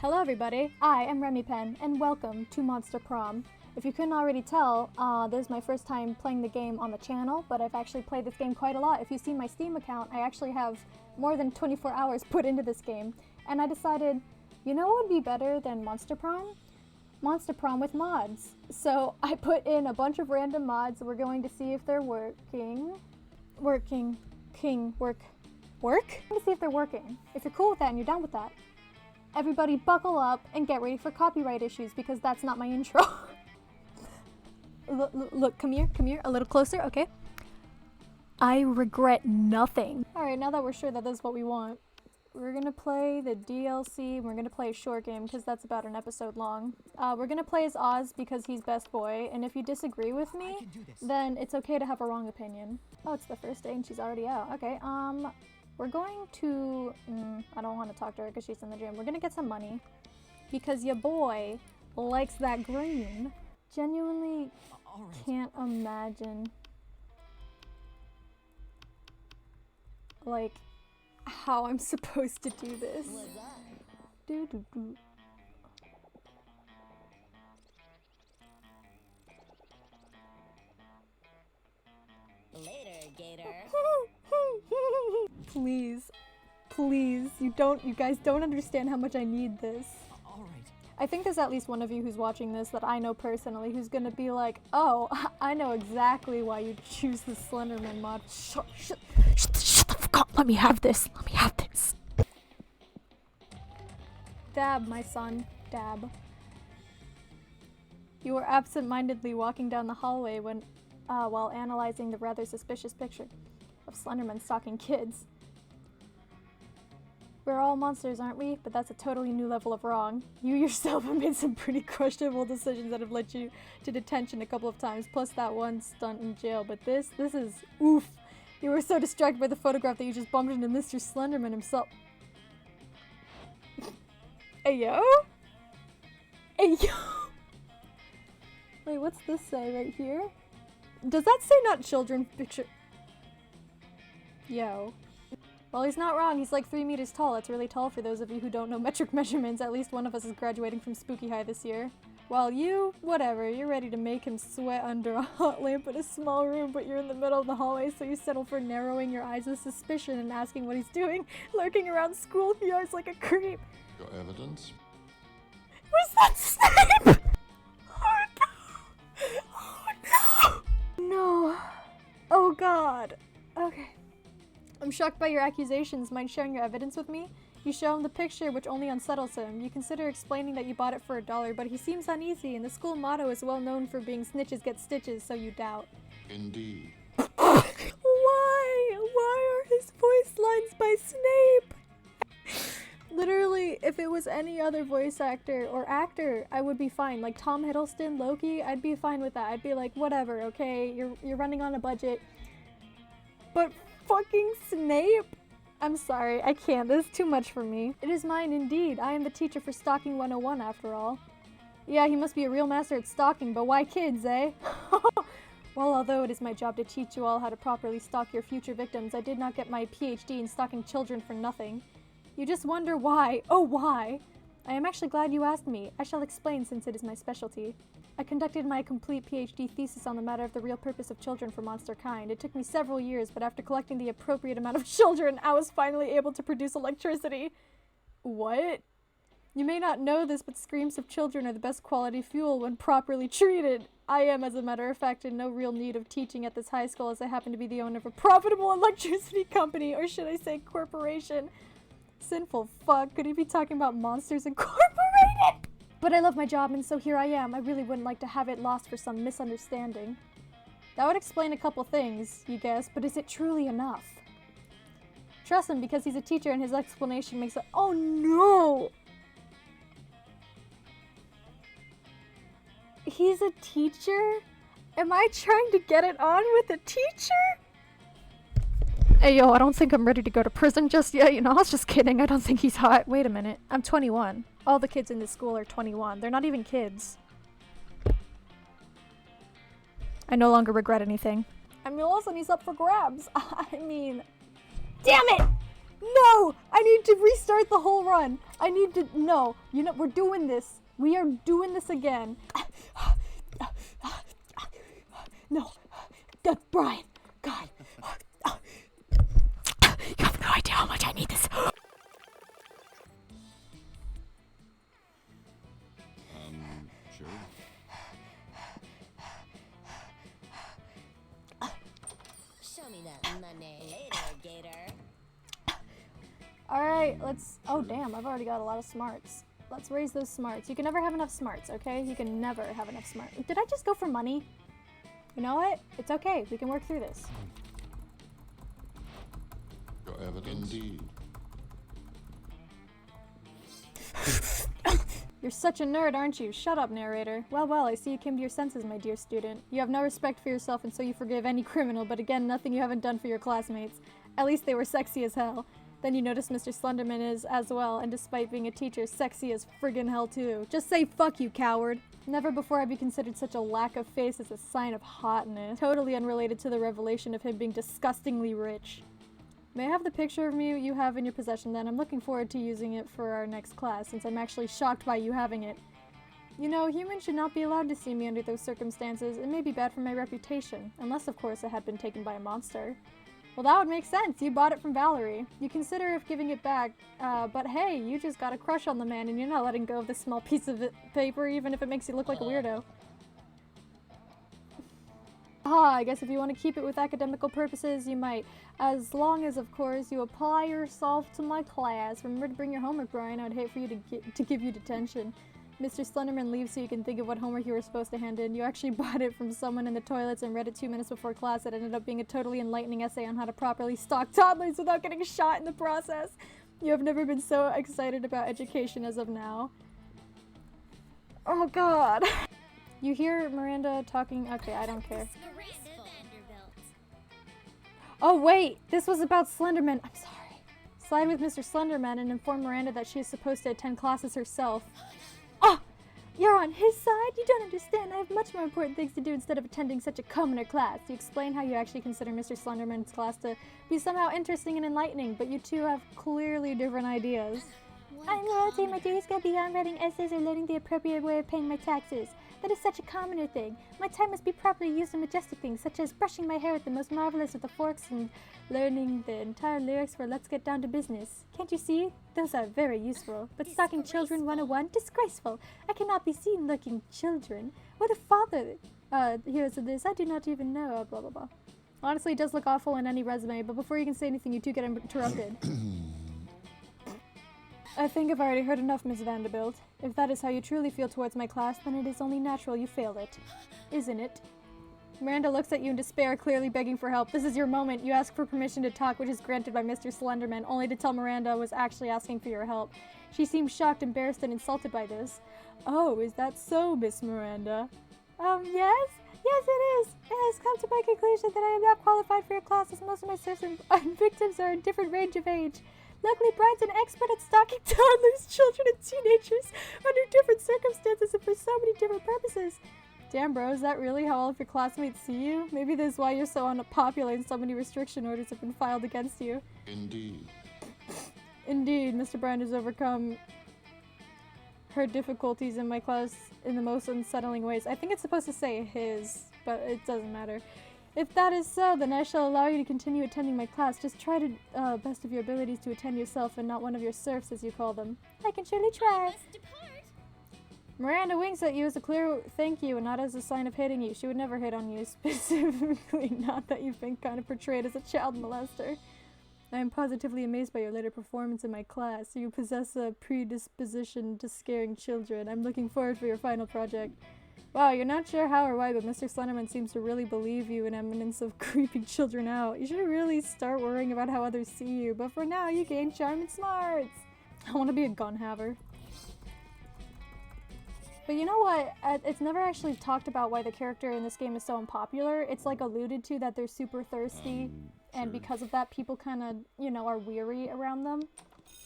Hello everybody, I am Remy Pen, and welcome to Monster Prom. If you couldn't already tell, this is my first time playing the game on the channel, but I've actually played this game quite a lot. If you see my Steam account, I actually have more than 24 hours put into this game, and I decided, you know what would be better than Monster Prom? Monster Prom with mods. So I put in a bunch of random mods. We're going to see if they're working? Work? To see if they're working. If you're cool with that and you're down with that, everybody buckle up and get ready for copyright issues because that's not my intro. Look, come here, a little closer, okay? I regret nothing. Alright, now that we're sure that that's what we want, we're gonna play the DLC, we're gonna play a short game because that's about an episode long. We're gonna play as Oz because he's best boy, and if you disagree with me, then it's okay to have a wrong opinion. Oh, it's the first day and she's already out. Okay, we're going to, I don't want to talk to her because she's in the gym. We're gonna get some money because your boy likes that green. Genuinely can't imagine like how I'm supposed to do this. Later, Gator. Please, you guys don't understand how much I need this. Alright. I think there's at least one of you who's watching this that I know personally who's gonna be like, oh, I know exactly why you choose the Slenderman mod. Shut the fuck up, let me have this. Dab, my son, dab. You were absent-mindedly walking down the hallway when, while analyzing the rather suspicious picture of Slenderman stalking kids. We're all monsters, aren't we? But that's a totally new level of wrong. You yourself have made some pretty questionable decisions that have led you to detention a couple of times, plus that one stunt in jail. But this is oof. You were so distracted by the photograph that you just bumped into Mr. Slenderman himself. Ayo? Ayo? Wait, what's this say right here? Does that say not children picture? Yo. Well, he's not wrong. He's like 3 meters tall. It's really tall for those of you who don't know metric measurements. At least one of us is graduating from Spooky High this year. While you, whatever, you're ready to make him sweat under a hot lamp in a small room, but you're in the middle of the hallway, so you settle for narrowing your eyes with suspicion and asking what he's doing, lurking around school yards like a creep. Your evidence? Was that Snape? Oh no! Oh no! No. Oh god. Okay. I'm shocked by your accusations. Mind sharing your evidence with me? You show him the picture, which only unsettles him. You consider explaining that you bought it for $1, but he seems uneasy, and the school motto is well known for being snitches get stitches, so you doubt. Indeed. Why? Why are his voice lines by Snape? Literally, if it was any other voice actor or actor, I would be fine. Like Tom Hiddleston, Loki, I'd be fine with that. I'd be like, whatever, okay, you're running on a budget. But fucking Snape? I'm sorry, I can't. This is too much for me. It is mine indeed. I am the teacher for Stalking 101 after all. Yeah, he must be a real master at stalking, but why kids, eh? Well, although it is my job to teach you all how to properly stalk your future victims, I did not get my PhD in stalking children for nothing. You just wonder why. Oh, why? I am actually glad you asked me. I shall explain since it is my specialty. I conducted my complete PhD thesis on the matter of the real purpose of children for monster kind. It took me several years, but after collecting the appropriate amount of children, I was finally able to produce electricity. What? You may not know this, but screams of children are the best quality fuel when properly treated. I am, as a matter of fact, in no real need of teaching at this high school as I happen to be the owner of a profitable electricity company, or should I say corporation. Sinful fuck, could he be talking about Monsters Incorporated? But I love my job, and so here I am. I really wouldn't like to have it lost for some misunderstanding. That would explain a couple things, you guess, but is it truly enough? Trust him, because he's a teacher and his explanation makes it— oh no! He's a teacher? Am I trying to get it on with a teacher? Hey yo, I don't think I'm ready to go to prison just yet, you know, I was just kidding, I don't think he's hot. Wait a minute, I'm 21. All the kids in this school are 21. They're not even kids. I no longer regret anything. I mean, listen, he's up for grabs. I mean, damn it! No! I need to restart the whole run. I need to, no. You know, we're doing this. We are doing this again. No. Brian. God. You have no idea how much I need this. Sure. Show me that money. Later, Gator. Alright, let's, oh damn, I've already got a lot of smarts. Let's raise those smarts. You can never have enough smarts, okay? You can never have enough smarts. Did I just go for money? You know what? It's okay. We can work through this. Your evidence? Indeed. You're such a nerd, aren't you? Shut up, narrator. Well, I see you came to your senses, my dear student. You have no respect for yourself and so you forgive any criminal, but again, nothing you haven't done for your classmates. At least they were sexy as hell. Then you notice Mr. Slenderman is as well, and despite being a teacher, sexy as friggin' hell too. Just say fuck you, coward. Never before have you considered such a lack of face as a sign of hotness. Totally unrelated to the revelation of him being disgustingly rich. May I have the picture of me you have in your possession then? I'm looking forward to using it for our next class, since I'm actually shocked by you having it. You know, humans should not be allowed to see me under those circumstances. It may be bad for my reputation. Unless, of course, it had been taken by a monster. Well, that would make sense. You bought it from Valerie. You consider of giving it back, but hey, you just got a crush on the man and you're not letting go of this small piece of paper, even if it makes you look like a weirdo. I guess if you want to keep it with academical purposes, you might. As long as, of course, you apply yourself to my class. Remember to bring your homework, Brian. I'd hate for you to give you detention. Mr. Slenderman leaves so you can think of what homework you were supposed to hand in. You actually bought it from someone in the toilets and read it 2 minutes before class. It ended up being a totally enlightening essay on how to properly stalk toddlers without getting shot in the process. You have never been so excited about education as of now. Oh god. You hear Miranda talking? Okay, I don't care. Oh wait, this was about Slenderman. I'm sorry. Slide with Mr. Slenderman and inform Miranda that she is supposed to attend classes herself. Oh! You're on his side? You don't understand. I have much more important things to do instead of attending such a commoner class. You explain how you actually consider Mr. Slenderman's class to be somehow interesting and enlightening, but you two have clearly different ideas. I'm royalty. My duties go beyond writing essays or learning the appropriate way of paying my taxes. That is such a commoner thing. My time must be properly used in majestic things, such as brushing my hair with the most marvelous of the forks and learning the entire lyrics for Let's Get Down to Business. Can't you see? Those are very useful. But stalking children 101? Disgraceful. I cannot be seen looking children. What a father hears of this. I do not even know. Blah, blah, blah. Honestly, it does look awful in any resume, but before you can say anything, you two get interrupted. I think I've already heard enough, Miss Vanderbilt. If that is how you truly feel towards my class, then it is only natural you failed it. Isn't it? Miranda looks at you in despair, clearly begging for help. This is your moment. You ask for permission to talk, which is granted by Mr. Slenderman, only to tell Miranda was actually asking for your help. She seems shocked, embarrassed, and insulted by this. Oh, is that so, Miss Miranda? Yes? Yes, it is. It has come to my conclusion that I am not qualified for your class, as most of my victims are a different range of age. Luckily, Brian's an expert at stalking toddlers, children, and teenagers under different circumstances and for so many different purposes. Damn, bro, is that really how all of your classmates see you? Maybe this is why you're so unpopular and so many restriction orders have been filed against you. Indeed. Indeed, Mr. Brian has overcome her difficulties in my class in the most unsettling ways. I think it's supposed to say his, but it doesn't matter. If that is so, then I shall allow you to continue attending my class. Just try to best of your abilities to attend yourself and not one of your serfs, as you call them. I can surely try. Miranda winks at you as a clear thank you and not as a sign of hitting you. She would never hit on you, specifically not that you've been kind of portrayed as a child molester. I am positively amazed by your later performance in my class. You possess a predisposition to scaring children. I'm looking forward for your final project. Wow, you're not sure how or why, but Mr. Slenderman seems to really believe you in eminence of creeping children out. You should really start worrying about how others see you, but for now, you gain charm and smarts. I want to be a gun haver. But you know what? It's never actually talked about why the character in this game is so unpopular. It's like alluded to that they're super thirsty, and because of that, people kind of, you know, are weary around them.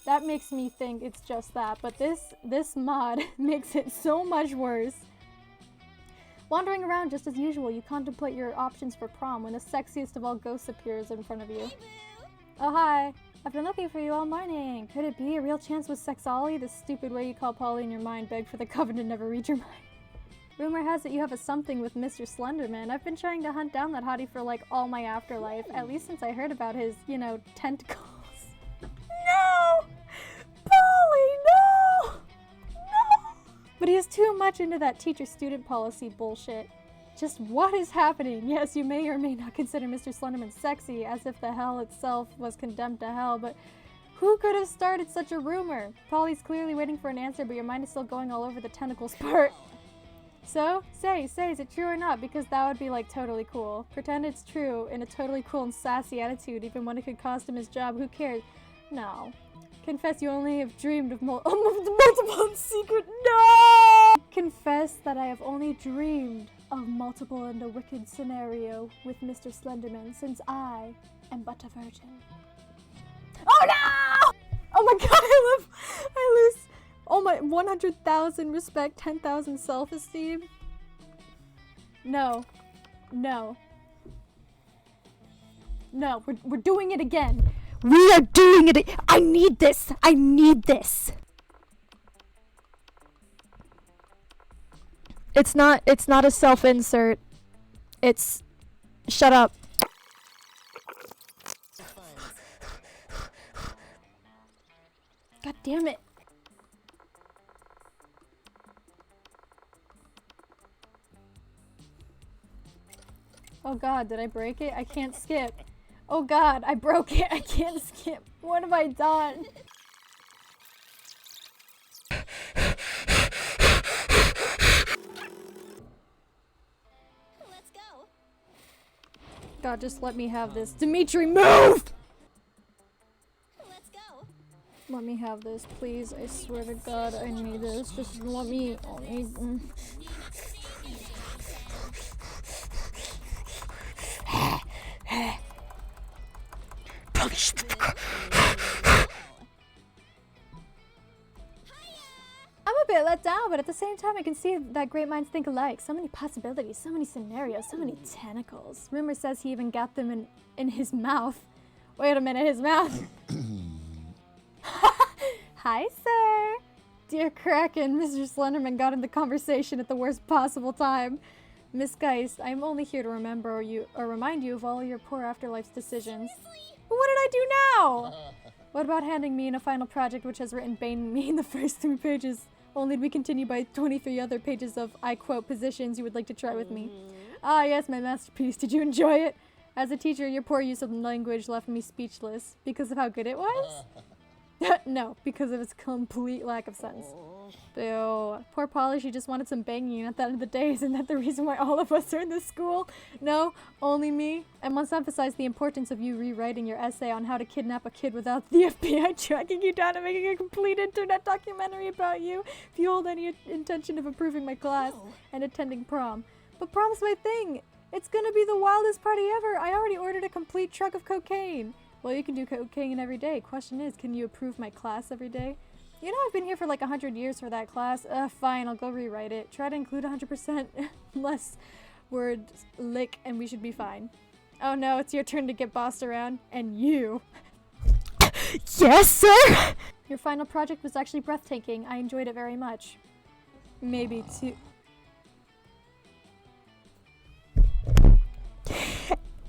That makes me think it's just that, but this mod makes it so much worse. Wandering around just as usual, you contemplate your options for prom when the sexiest of all ghosts appears in front of you. Oh, hi. I've been looking for you all morning. Could it be a real chance with Sexolly? The stupid way you call Polly in your mind begged for the coven to never read your mind. Rumor has it you have a something with Mr. Slenderman. I've been trying to hunt down that hottie for like all my afterlife, at least since I heard about his, you know, tentacles. No! Polly, no! No! But he is too much into that teacher-student policy bullshit. Just what is happening? Yes, you may or may not consider Mr. Slenderman sexy, as if the hell itself was condemned to hell, but who could have started such a rumor? Polly's clearly waiting for an answer, but your mind is still going all over the tentacles part. So, say, is it true or not? Because that would be like totally cool. Pretend it's true in a totally cool and sassy attitude, even when it could cost him his job. Who cares? No. Confess you only have dreamed of multiple and secret. No! Confess that I have only dreamed of multiple and a wicked scenario with Mr. Slenderman since I am but a virgin. Oh no! Oh my god, I lose all my 100,000 respect, 10,000 self-esteem. No. No. No, we're doing it again. We are doing it. I need this. I need this. It's not a self-insert. It's shut up. God damn it. Oh god, did I break it? I can't skip. Oh god, I broke it. I can't skip. What have I done? Let's go. God, just let me have this. Dimitri, move! Let's go. Let me have this, please. I swear to God, I need this. Just let me. I'm a bit let down, but at the same time I can see that great minds think alike. So many possibilities, so many scenarios, so many tentacles. Rumor says he even got them in his mouth. Wait a minute, his mouth. Hi, sir. Dear Kraken, Mr. Slenderman got in the conversation at the worst possible time. Miss Geist, I am only here to remind you of all your poor afterlife's decisions. But what did I do now? What about handing me in a final project which has written bane me in the first 3 pages, only to be continued by 23 other pages of, I quote, positions you would like to try with me? Ah, yes, my masterpiece. Did you enjoy it? As a teacher, your poor use of language left me speechless. Because of how good it was? No, because of its complete lack of sense. Boo. Poor Polly, she just wanted some banging, and at the end of the day, isn't that the reason why all of us are in this school? No, only me. I must emphasize the importance of you rewriting your essay on how to kidnap a kid without the FBI tracking you down and making a complete internet documentary about you if you hold any intention of improving my class and attending prom. But prom's my thing. It's gonna be the wildest party ever. I already ordered a complete truck of cocaine. Well, you can do cocaine every day. Question is, can you approve my class every day? You know, I've been here for like 100 years for that class. Fine, I'll go rewrite it. Try to include 100% less words lick and we should be fine. Oh no, it's your turn to get bossed around. And you. Yes, sir! Your final project was actually breathtaking. I enjoyed it very much. Maybe two.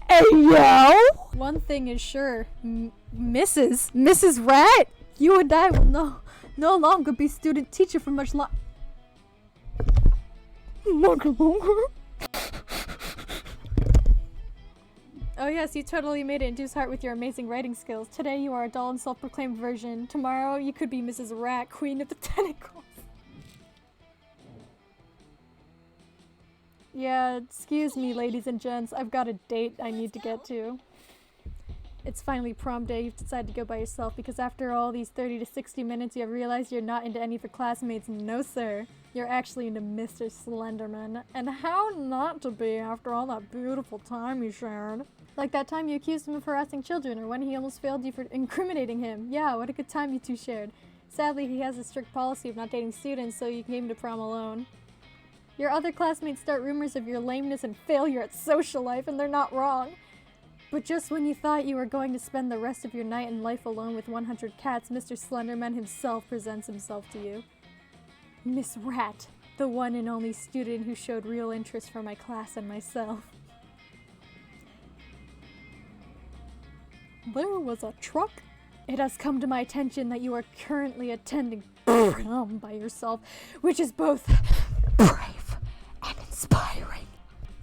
Hey, yo! One thing is sure. Mrs. Rat, you and I will no longer be student teacher for much longer. Oh yes, you totally made it into his heart with your amazing writing skills. Today you are a dull and self-proclaimed version. Tomorrow you could be Mrs. Rat, Queen of the Tentacles. Yeah, excuse me, ladies and gents. I've got a date I need to get to. It's finally prom day. You've decided to go by yourself because after all these 30 to 60 minutes, you have realized you're not into any of your classmates. No, sir. You're actually into Mr. Slenderman. And how not to be after all that beautiful time you shared? Like that time you accused him of harassing children, or when he almost failed you for incriminating him. Yeah, what a good time you two shared. Sadly, he has a strict policy of not dating students, so you came to prom alone. Your other classmates start rumors of your lameness and failure at social life, and they're not wrong. But just when you thought you were going to spend the rest of your night in life alone with 100 cats, Mr. Slenderman himself presents himself to you. Miss Rat, the one and only student who showed real interest for my class and myself. There was a truck. It has come to my attention that you are currently attending prom by yourself, which is both brave and inspiring.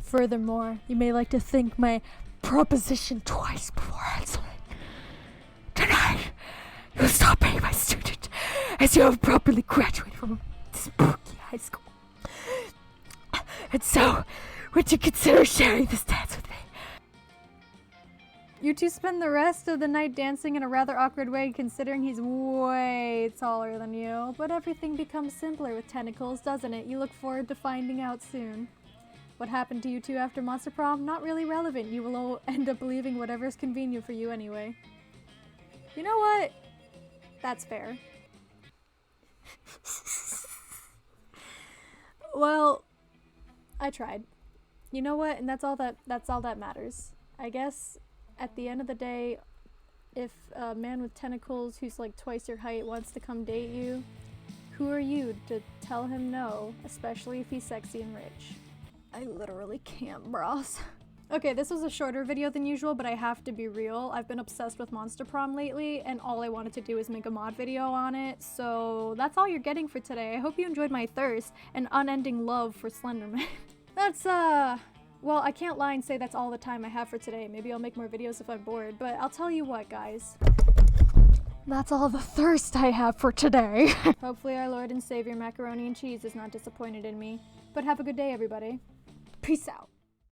Furthermore, you may like to think my proposition twice before answering. Tonight, you'll stop being my student, as you have properly graduated from spooky high school. And so, would you consider sharing this dance with me? You two spend the rest of the night dancing in a rather awkward way, considering he's way taller than you. But everything becomes simpler with tentacles, doesn't it? You look forward to finding out soon. What happened to you two after Monster Prom? Not really relevant. You will all end up believing whatever's convenient for you anyway. You know what? That's fair. Well, I tried. You know what? And that's all that matters. I guess at the end of the day, if a man with tentacles who's like twice your height wants to come date you, who are you to tell him no, especially if he's sexy and rich? I literally can't, bros. Okay, this was a shorter video than usual, but I have to be real. I've been obsessed with Monster Prom lately, and all I wanted to do is make a mod video on it, so that's all you're getting for today. I hope you enjoyed my thirst and unending love for Slenderman. That's, well, I can't lie and say that's all the time I have for today. Maybe I'll make more videos if I'm bored, but I'll tell you what, guys. That's all the thirst I have for today. Hopefully our Lord and Savior Macaroni and Cheese is not disappointed in me. But have a good day, everybody. Peace out.